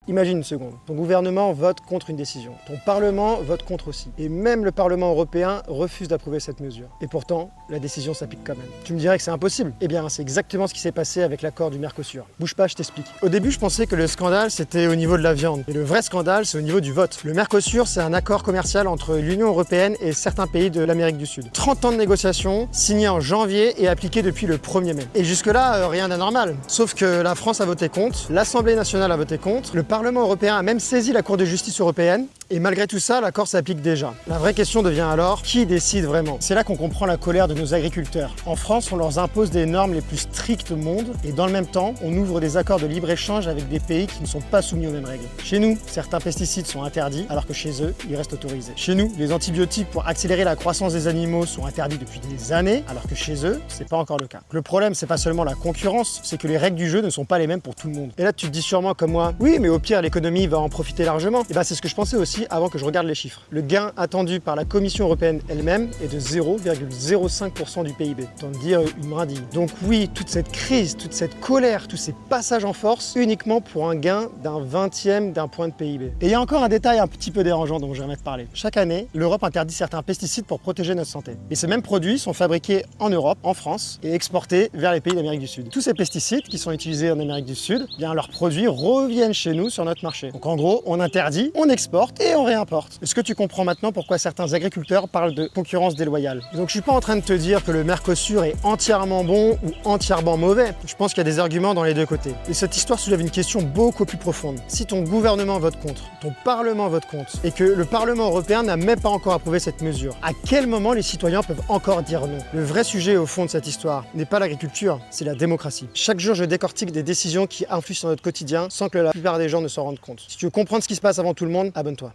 Imagine une seconde, ton gouvernement vote contre une décision, ton Parlement vote contre aussi, et même le Parlement européen refuse d'approuver cette mesure. Et pourtant, la décision s'applique quand même. Tu me dirais que c'est impossible? Eh bien, c'est exactement ce qui s'est passé avec l'accord du Mercosur. Bouge pas, je t'explique. Au début, je pensais que le scandale, c'était au niveau de la viande, et le vrai scandale, c'est au niveau du vote. Le Mercosur, c'est un accord commercial entre l'Union européenne et certains pays de l'Amérique du Sud. 30 ans de négociations, signé en janvier et appliqué depuis le 1er mai. Et jusque-là, rien d'anormal. Sauf que la France a voté contre, l'Assemblée nationale a voté contre, le Parlement européen a même saisi la Cour de justice européenne, et malgré tout ça, l'accord s'applique déjà. La vraie question devient alors, qui décide vraiment? C'est là qu'on comprend la colère de nos agriculteurs. En France, on leur impose des normes les plus strictes au monde, et dans le même temps, on ouvre des accords de libre-échange avec des pays qui ne sont pas soumis aux mêmes règles. Chez nous, certains pesticides sont interdits, alors que chez eux, ils restent autorisés. Chez nous, les antibiotiques pour accélérer la croissance des animaux sont interdits depuis des années, alors que chez eux, c'est pas encore le cas. Le problème, c'est pas seulement la concurrence, c'est que les règles du jeu ne sont pas les mêmes pour tout le monde. Et là, tu te dis sûrement comme moi, oui, mais au pire, l'économie va en profiter largement. Et bah, c'est ce que je pensais aussi avant que je regarde les chiffres. Le gain attendu par la Commission européenne elle-même est de 0,05% du PIB. Autant dire une brindille. Donc oui, toute cette crise, toute cette colère, tous ces passages en force, uniquement pour un gain d'un 20e d'un point de PIB. Et il y a encore un détail un petit peu dérangeant dont j'aimerais te parler. Chaque année, l'Europe interdit certains pesticides pour protéger notre santé. Et ces mêmes produits sont fabriqués en Europe, en France, et exportés vers les pays d'Amérique du Sud. Tous ces pesticides qui sont utilisés en Amérique du Sud, bien leurs produits reviennent chez nous sur notre marché. Donc en gros, on interdit, on exporte et on réimporte. Est-ce que tu comprends maintenant pourquoi certains agriculteurs parlent de concurrence déloyale? Donc je suis pas en train de te dire que le Mercosur est entièrement bon ou entièrement mauvais. Je pense qu'il y a des arguments dans les deux côtés. Et cette histoire soulève une question beaucoup plus profonde. Si ton gouvernement vote contre, ton Parlement vote contre, et que le Parlement européen n'a même pas encore approuvé cette mesure, à quel moment les citoyens peuvent encore dire non? Le vrai sujet au fond de cette histoire n'est pas l'agriculture, c'est la démocratie. Chaque jour, je décortique des décisions qui influent sur notre quotidien sans que la plupart des gens ne s'en rendent compte. Si tu veux comprendre ce qui se passe avant tout le monde, abonne-toi.